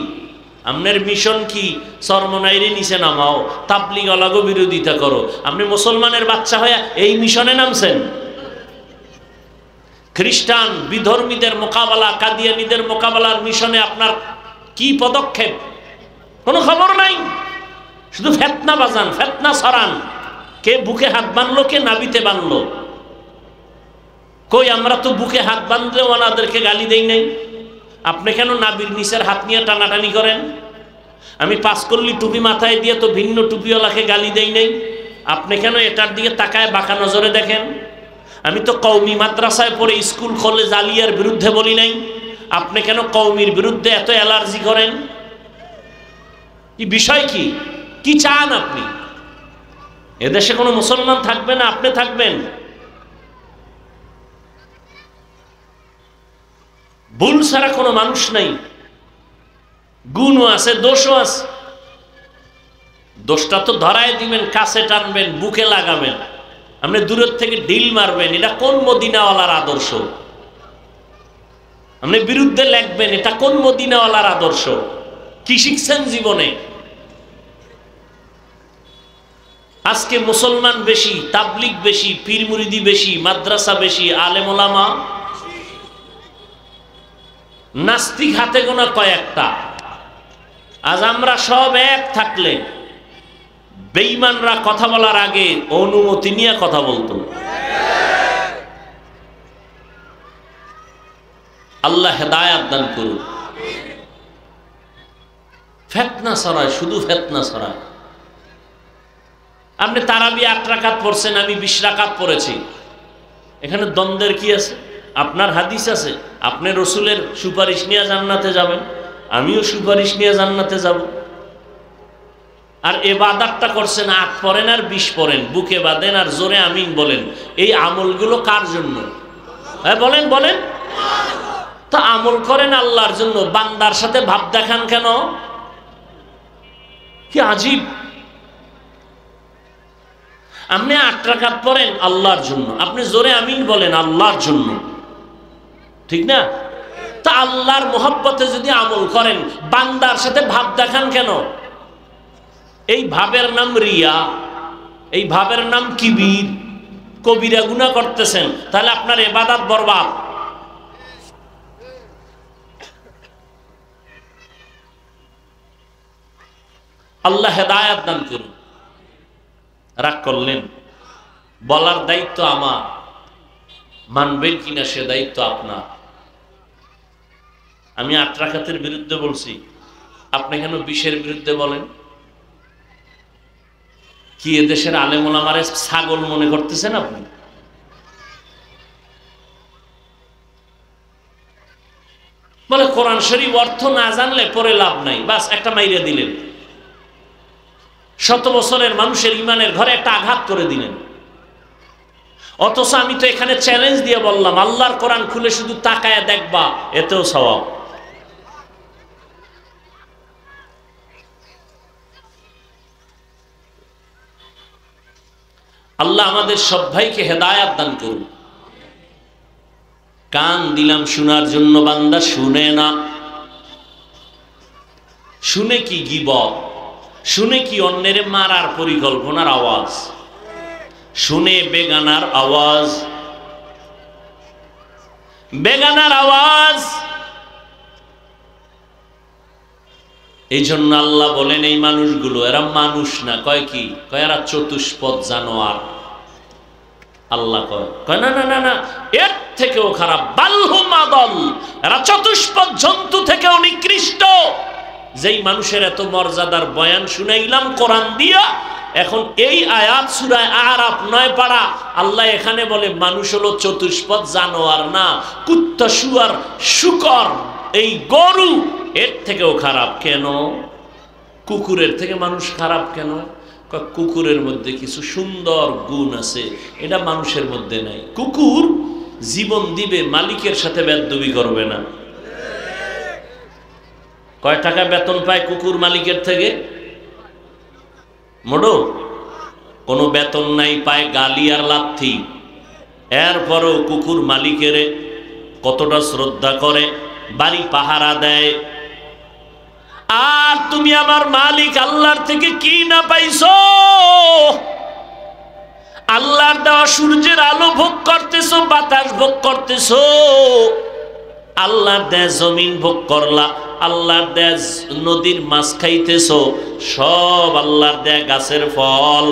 আপনার মিশন কি? চরমনাইরে নিচে নামাও, তাবলিগ আলাগো বিরোধিতা করো। আপনি মুসলমানের বাচ্চা হয়ে এই মিশনে নামছেন? খ্রিস্টান বিধর্মীদের মোকাবেলা, কাদিয়ানীদের মোকাবেলার মিশনে আপনার কি পদক্ষেপ? কোনো খবর নাই, শুধু ফেতনা বাজান, ফেতনা ছড়ান। কে বুকে হাত বাঁধলো, কে নাবিতে বাঁধলো? কই, আমরা তো বুকে হাত বাঁধলে ওনাদেরকে গালি দেই নাই। আপনি কেন নাবির নিচের হাত নিয়ে টানাটানি করেন? আমি পাঁচকল্লি টুপি মাথায় দিয়ে তো ভিন্ন টুপিওয়ালাকে গালি দেই নাই। আপনি কেন এটার দিকে তাকায় বাঁকা নজরে দেখেন? আমি তো কওমি মাদ্রাসায় পড়ে স্কুল কলেজ আলিয়ার বিরুদ্ধে বলি নাই। আপনি কেন কওমির বিরুদ্ধে এত অ্যালার্জি করেন? কি বিষয় কি? কি চান আপনি? এদেশে কোনো মুসলমান থাকবে না, আপনি থাকবেন? ভুল ছাড়া কোনো মানুষ নাই, গুণও আছে, দোষও আছে। দোষটা তো ধরায় দিবেন, কাছে টানবেন, বুকে লাগাবেন, আপনি দূরের থেকে ঢিল মারবেন। এটা কোন মদিনাওয়ালার আদর্শ? আপনি বিরুদ্ধে লেখবেন, এটা কোন মদিনাওয়ালার আদর্শ? কি শিখছেন জীবনে? আজকে মুসলমান বেশি, তাবলিগ বেশি, পীর মুরিদি বেশি, মাদ্রাসা বেশি, আলেম ওলামা নাস্তিক হাতে গোনা কয়েকটা। আজ আমরা সব এক থাকলে বেঈমানরা কথা বলার আগে অনুমতি নিয়ে কথা বলতো। আল্লাহ হেদায়েত দান করুন। ফিতনা ছড়ায়, শুধু ফিতনা ছড়ায়। আপনি তারাবি 8 রাকাত পড়ছেন, আমি 20 রাকাত পড়েছি, এখানে দ্বন্দ্বের কি আছে? আপনার হাদিস আছে, আপনি রসুলের সুপারিশ নিয়ে জান্নাতে যাবেন, আমিও সুপারিশ নিয়ে জান্নাতে যাব। আর ইবাদতটা করছেন, 8 পড়েন আর 20 পড়েন, বুকে বাঁধেন আর জোরে আমিন বলেন। এই আমলগুলো কার জন্য? হ্যাঁ বলেন, বলেন। তা আমল করেন আল্লাহর জন্য, বান্দার সাথে ভাব দেখান কেন? কি আজীব! আপনি 8 রাকাত পড়েন আল্লাহর জন্য, আপনি জোরে আমিন বলেন আল্লাহর জন্য, ঠিক না? তা আল্লাহর মোহাব্বতে যদি আমল করেন, বান্দার সাথে ভাব দেখান কেন? এই ভাবের নাম রিয়া, এই ভাবের নাম কিবির। কবিরা গুনাহ করতেছেন, তাহলে আপনার ইবাদত বরবাদ। আল্লাহ হেদায়েত দান করুন। রাগ করলেন? বলার দায়িত্ব আমার, মানবেন কিনা সে দায়িত্ব আপনার। আমি 8 রাকাতের বিরুদ্ধে বলছি, আপনি কেন 20-এর বিরুদ্ধে বলেন? কি এদেশের আলেম ওলামারে ছাগল মনে করতেছেন আপনি? বলে কোরআন শরীফ অর্থ না জানলে পরে লাভ নাই, বাস একটা মাইরে দিলেন। 100 বছরের মানুষের ইমানের ঘরে একটা আঘাত করে দিলেন। অথচ আমি তো এখানে চ্যালেঞ্জ দিয়ে বললাম, আল্লাহর কোরআন খুলে শুধু তাকায়া দেখবা, এতেও সওয়াব। আল্লাহ আমাদের সব ভাইকে হেদায়েত দান করুন। কান দিলাম শোনার জন্য, বান্দা শুনে না। শুনে কি গীবত, শুনে কি অন্যের মারার পরিকল্পনার আওয়াজ, শুনে বেগানার আওয়াজ, বেগানার আওয়াজ। এই জন্য আল্লাহ বলেন এই মানুষগুলো, এরা মানুষ না, কয় কি? কয় এরা চতুষ্পদ জানোয়ার। আল্লাহ কয় না না না না, এর থেকেও খারাপ, বালহুম আদল, এরা চতুষ্পদ জন্তু থেকেও নিকৃষ্ট। যেই মানুষের এত মর্যাদার বয়ান শুনাইলাম কোরআন দিয়া, এখন এই আয়াত সূরা আরাফ 9 পারা, আল্লাহ এখানে বলে মানুষ হলো চতুষ্পদ জানোয়ার না, কুত্তা, শুয়ার, শূকর, এই গরু এর থেকেও খারাপ। কেন? কুকুরের থেকে মানুষ খারাপ কেন? কুকুরের মধ্যে কিছু সুন্দর গুণ আছে, এটা মানুষের মধ্যে নাই। কুকুর জীবন দিবে, মালিকের সাথে বেয়াদবি করবে না। কয় টাকা বেতন পায় কুকুর মালিকের থেকে? মোড়ো কোনো বেতন নাই, পায় গালি আর লাথি। এরপরও কুকুর মালিকের কতটা শ্রদ্ধা করে, বাড়ি পাহারা দেয়। আর তুমি আমার মালিক আল্লাহর থেকে কি না পাইছো? আল্লাহর দেওয়া সূর্যের আলো ভোগ করতেছো, বাতাস ভোগ করতেছো, আল্লাহর দেয়া জমিন ভোগ করলা, আল্লাহর দেয়া নদীর মাছ খাইতেছো, সব আল্লাহর দেয়া গাছের ফল।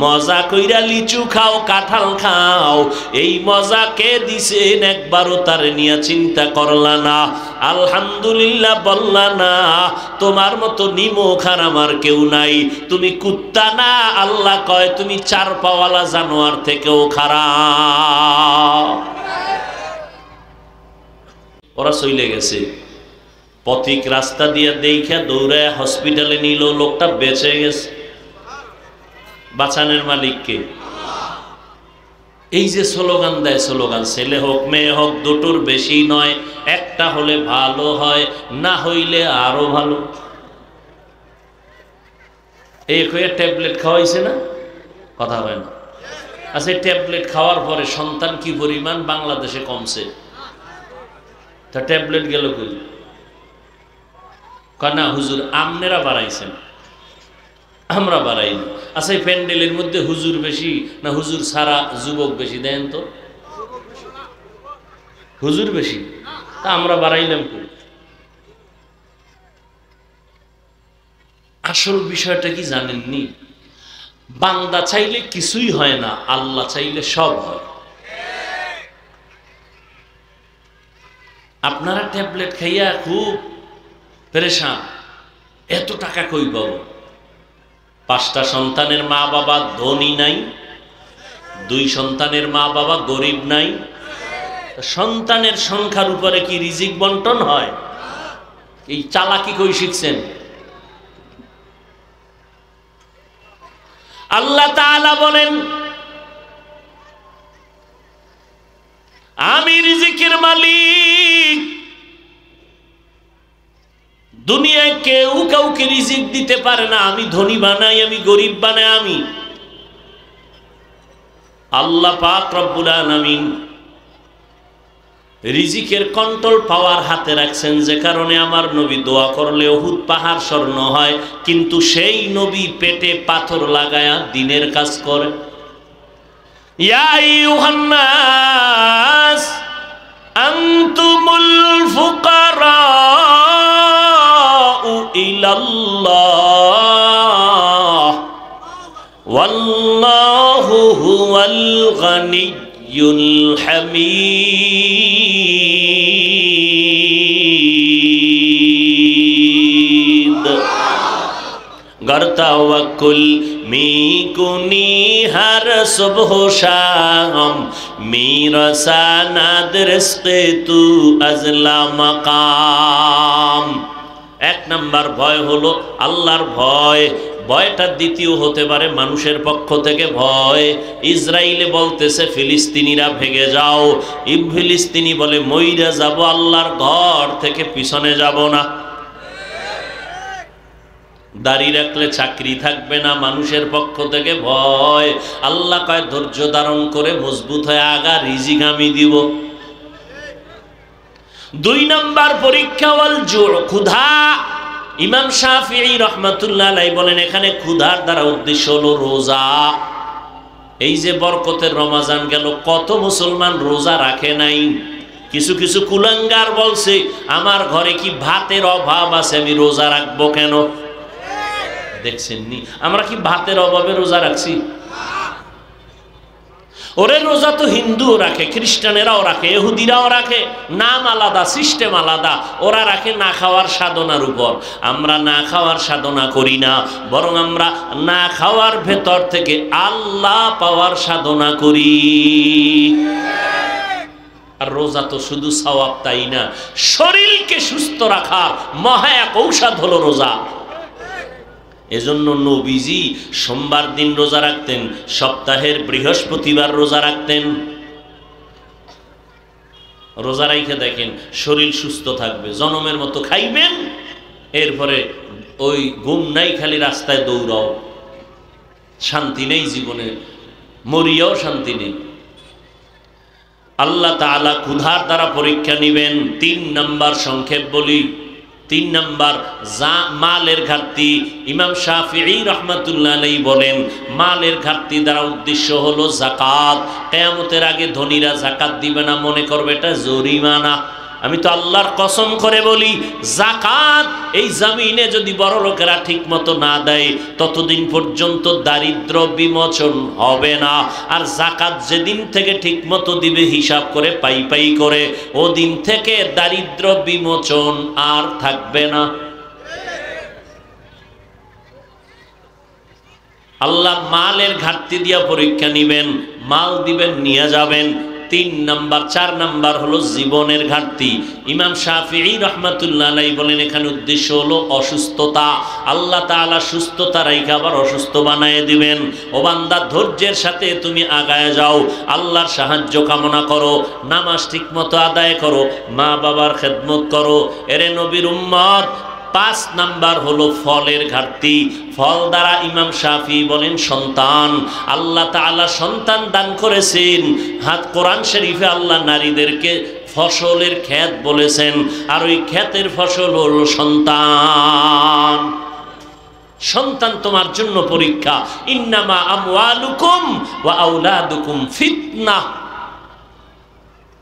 মজা কইরা লিচু খাও, কাঁঠাল খাও, এই মজা কে দিছেন একবারও তার নিয়ে চিন্তা করলা না, আলহামদুলিল্লাহ বললা না। তোমার মতো নিমখ আর আমার কেউ নাই। তুমি কুত্তা না, আল্লাহ কয় তুমি 4 পাওয়ালা জানোয়ার থেকেও খারাপ। ওরা চলে গেছে, পথিক রাস্তা দিয়ে দেখা দৌড়ায় হসপিটালে নিল, লোকটা বেঁচে গেছে। বাঁচানোর মালিককে। এই যে স্লোগান দেয়, স্লোগান ছেলে হোক মেয়ে হোক দুটোর বেশি নয়, একটা হলে ভালো হয়, না হইলে আরো ভালো। এই কয়ে ট্যাবলেট খাওয়াইছে না, কথা হয় না। আচ্ছা, ট্যাবলেট খাওয়ার পরে সন্তান কি পরিমাণ বাংলাদেশে কমছে? তা ট্যাবলেট গেল কই? না হুজুর আমনেরা বাড়াইছেন, আমরা বাড়াইনি। আচ্ছা, এই প্যান্ডেলের মধ্যে হুজুর বেশি না হুজুর সারা যুবক বেশি? দেন তো, হুজুর বেশি, তা আমরা বাড়াইলাম কই? আসল বিষয়টা কি জানেননি? বান্দা চাইলে কিছুই হয় না, আল্লাহ চাইলে সব হয়। আপনারা ট্যাবলেট খাইয়া খুব পেরেশান, এত টাকা কই পাবো? 5টা সন্তানের মা বাবা ধনী নাই, 2 সন্তানের মা বাবা গরিব নাই। সন্তানের সংখ্যার উপরে কি রিজিক বন্টন হয়? এই চালাকি কই শিখছেন? আল্লাহ তাআলা বলেন আমি রিজিকের মালিক। দুনিয়ায় কেউ কাউকে রিজিক দিতে পারে না। আমি ধনী বানাই, আমি গরিব বানাই, আমি আল্লাহ পাক রব্বুল আলামিন রিজিকের কন্ট্রোল পাওয়ার হাতে রাখছেন, যে কারণে আমার নবী দোয়া করলে উহুদ পাহাড় স্বর্ণ হয়, কিন্তু সেই নবী পেটে পাথর লাগায়া দিনের কাজ করে। ইয়া আইয়ুহান নাস আনতুমুল ফুকারাউ ইলাল্লাহ ওয়াল্লাহু হুয়াল গানিয়্যুল হামিদ। गर तवक्कुल मी कुनी हर सुबह शाम मेरा सनद रिज़्क़े तू अज़ला मकाम। 1 নম্বর ভয় হলো আল্লাহর ভয়। ভয়টা দ্বিতীয় হতে পারে মানুষের পক্ষ থেকে ভয়। ইসরায়েলে বলতেছে ফিলিস্তিনিরা ভেগে যাও, ফিলিস্তিনি বলে মইরা যাব, আল্লাহর ঘর থেকে পিছনে যাব না। দাড়ি রাখলে চাকরি থাকবে না, মানুষের পক্ষ থেকে ভয়। আল্লাহ কয় ধৈর্য ধারণ করে মজবুত হয়ে আগা, রিজিক আমি দিব। 2 নম্বর পরীক্ষা ওয়াল জু, ক্ষুধা। ইমাম শাফিঈ রাহমাতুল্লাহ আলাইহি বলেন এখানে ক্ষুধার দ্বারা উদ্দেশ্য হলো রোজা। এই যে বরকতের রমজান গেল, কত মুসলমান রোজা রাখে নাই। কিছু কিছু কুলাঙ্গার বলছে আমার ঘরে কি ভাতের অভাব আছে, আমি রোজা রাখবো কেন? দেখছেন নি আমরা কি ভাতের অভাবে রোজা রাখছি? ওরে রোজা তো হিন্দুও রাখে, খ্রিস্টানেরাও রাখে, ইহুদিরাও রাখে, নাম আলাদা, সিস্টেম আলাদা। ওরা রাখে না খাওয়ার সাধনার উপর, আমরা না খাওয়ার সাধনা করি না, বরং আমরা না খাওয়ার ভেতর থেকে আল্লাহ পাওয়ার সাধনা করি। আর রোজা তো শুধু সওয়াব তাই না, শরীরকে সুস্থ রাখার মহা এক ঔষধ হলো রোজা। এজন্য নবীজি সোমবার দিন রোজা রাখতেন, সপ্তাহের বৃহস্পতিবার রোজা রাখতেন। রোজা রাইখে দেখেন শরীর সুস্থ থাকবে, জনমের মতো খাইবেন, এরপরে ওই ঘুম নাই, খালি রাস্তায় দৌড়াও, শান্তি নেই জীবনে, মরিয়াও শান্তি নেই। আল্লাহ তাআলা ক্ষুধার দ্বারা পরীক্ষা নিবেন। 3 নাম্বার সংক্ষেপ বলি, 3 নাম্বার মালের ঘাটতি। ইমাম শাফিঈ রাহমাতুল্লাহ আলাইহি বলেন মালের ঘাটতি দ্বারা উদ্দেশ্য হলো যাকাত। কিয়ামতের আগে ধনীরা যাকাত দিবে না, মনে করবে এটা জরিমানা। আমি তো আল্লাহর কসম করে বলি, যাকাত এই জমিনে যদি বড় লোকেরা ঠিক মতো না দেয় ততদিন পর্যন্ত দারিদ্র বিমোচন হবে না। আর যাকাত যেদিন থেকে ঠিক মতো দিবে হিসাব করে, পাই পাই করে, ওদিন থেকে দারিদ্র বিমোচন আর থাকবে না। আল্লাহ মালের ঘাটতি দিয়া পরীক্ষা নিবেন, মাল দিবেন, নিয়ে যাবেন। 3 নাম্বার, 4 নাম্বার হলো জীবনের ঘাটতি। ইমাম শাফিঈ রাহমাতুল্লাহ আলাইহি বলেন এখানে উদ্দেশ্য হলো অসুস্থতা। আল্লাহ তাআলা সুস্থতা রাইখা আবার অসুস্থ বানায় দিবেন। ও বান্দা, ধৈর্যের সাথে তুমি আগায় যাও, আল্লাহর সাহায্য কামনা করো, নামাজ ঠিকমতো আদায় করো, মা বাবার খেদমত করো। এরে নবীর উম্মত, 5 নাম্বার হলো ফলের ঘাটতি। ফল দ্বারা ইমাম শাফিঈ বলেন সন্তান। আল্লাহ তাআলা সন্তান দান করেছেন। কোরআন শরীফে আল্লাহ নারীদেরকে ফসলের ক্ষেত বলেছেন, আর ওই ক্ষেতের ফসল হলো সন্তান। সন্তান তোমার জন্য পরীক্ষা। ইন্নামা আমওয়ালুকুম ওয়া আওলাদুকুম ফিতনাহ।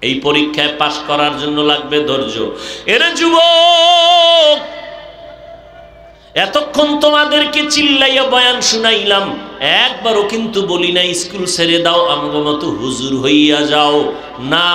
এই পরীক্ষায় পাশ করার জন্য লাগবে ধৈর্য। এরে যুবক, এতক্ষণ তোমাদেরকে চিল্লাইয়া বয়ান শুনাইলাম, একবারও কিন্তু বলি না স্কুল ছেড়ে দাও, আমগো মতো হুজুর হইয়া যাও। না,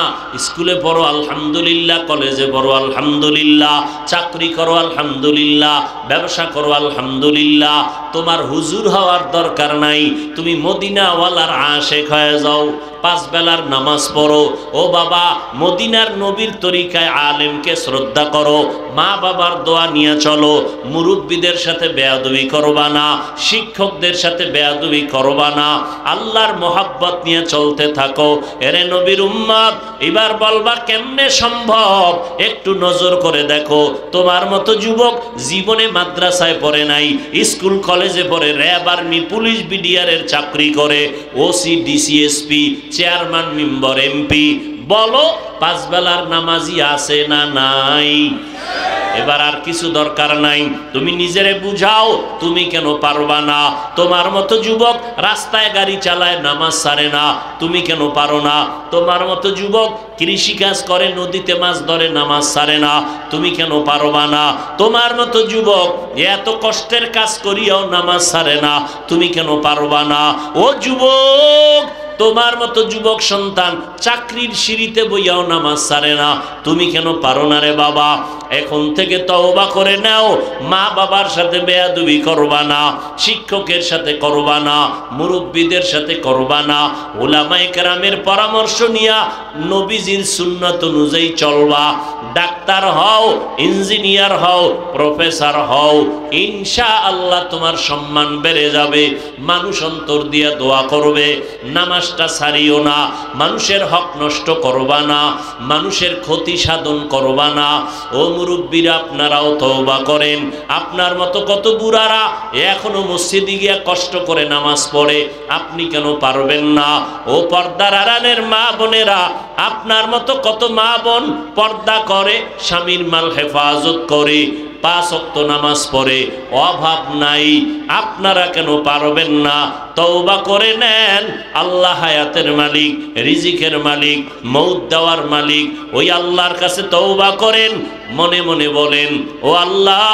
স্কুলে পড়ো আলহামদুলিল্লাহ, কলেজে পড়ো আলহামদুলিল্লাহ, চাকরি করো আলহামদুলিল্লাহ, ব্যবসা করো আলহামদুলিল্লাহ। তোমার হুজুর হওয়ার দরকার নাই, তুমি মদিনাওয়ালার আশেক হয়ে যাও। 5 বেলার নামাজ পড়ো। ও বাবা, মদিনার নবীর তরিকায় আলেমকে শ্রদ্ধা করো, মা বাবার দোয়া নিয়ে চলো, মুরব্বীদের সাথে বেয়াদবি করবা না, শিক্ষকদের সাথে বেয়াদবি করবা না, আল্লাহর মোহাব্বত নিয়ে চলতে থাকো। এরে নবীর উম্মত, এবার বলবা কেমনে সম্ভব? একটু নজর করে দেখো, তোমার মতো যুবক জীবনে মাদ্রাসায় পড়ে নাই, স্কুল কলেজে পড়ে, র্যাব, আর্মি, পুলিশ, বিডিআরের চাকরি করে, OC, DC SP, chairman, member, MP. বলো 5 বেলার নামাজি আছে না নাই? এবার আর কিছু দরকার নাই, তুমি নিজেরে বুঝাও তুমি কেন পারবা না। তোমার মতো যুবক রাস্তায় গাড়ি চালায়, নামাজ ছাড়ে না, তুমি কেন পারো না? তোমার মতো যুবক কৃষিকাজ করে, নদীতে মাছ ধরে, নামাজ ছাড়ে না, তুমি কেন পারবা না? তোমার মতো যুবক এত কষ্টের কাজ করিয়াও নামাজ ছাড়ে না, তুমি কেন পারবা না? ও যুবক, তোমার মতো যুবক সন্তান চাকরির সিঁড়িতে বইয়াও নামাজ ছাড়ে না, তুমি কেন পারো না রে বাবা? এখন থেকে তওবা করে নাও, মা বাবার সাথে বেয়াদবি করবা না, শিক্ষকের সাথে করবা না, মুরব্বীদের সাথে করবা না, উলামায়ে কেরামের পরামর্শ নিয়া নবীজির সুন্নাত অনুযায়ী চলবা। ডাক্তার হও, ইঞ্জিনিয়ার হও, প্রফেসর হও, ইনশাআল্লাহ তোমার সম্মান বেড়ে যাবে। মানুষ অন্তর দিয়া দোয়া করবে। নামাজটা ছাড়িও না, মানুষের হক নষ্ট করবা না, মানুষের ক্ষতি সাধন করবা না। ও মুরব্বীরা, আপনারাও তওবা করেন। আপনার মতো কত বুড়ারা এখনো মসজিদে গিয়া কষ্ট করে নামাজ পড়ে, আপনি কেন পারবেন না? ও পর্দার আড়ালের মা বোনেরা, আপনার মতো কত মা বোন পর্দা করে, স্বামীর মাল হেফাজত করে, 5 ওয়াক্ত নামাজ পড়ে, অভাব নাই, আপনারা কেন পারবেন না? তওবা করে নেন। আল্লাহ হায়াতের মালিক, রিজিকের মালিক, মৌত দেওয়ার মালিক। ওই আল্লাহর কাছে তওবা করেন, মনে মনে বলেন, ও আল্লাহ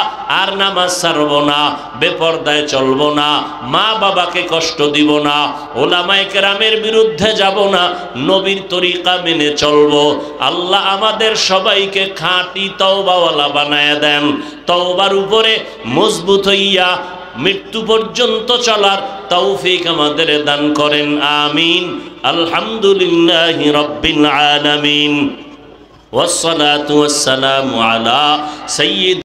আর নামাজ ছাড়ব না, বেপরদায় চলব না, মা বাবাকে কষ্ট দিব না, ওলামায়ে কেরামের বিরুদ্ধে যাব না, নবীর তরিকা মেনে চলব। আল্লাহ আমাদের সবাইকে খাঁটি তওবাওয়ালা বানায় দেন। তওবার উপরে মজবুত হইয়া মৃত্যু পর্যন্ত চলার তৌফিক আমাদের দান করেন, আমিন। আলহামদুলিল্লাহি রাব্বিল আলামিন, ওয়াসসালাতু ওয়াসসালামু আলা সাইয়্যিদ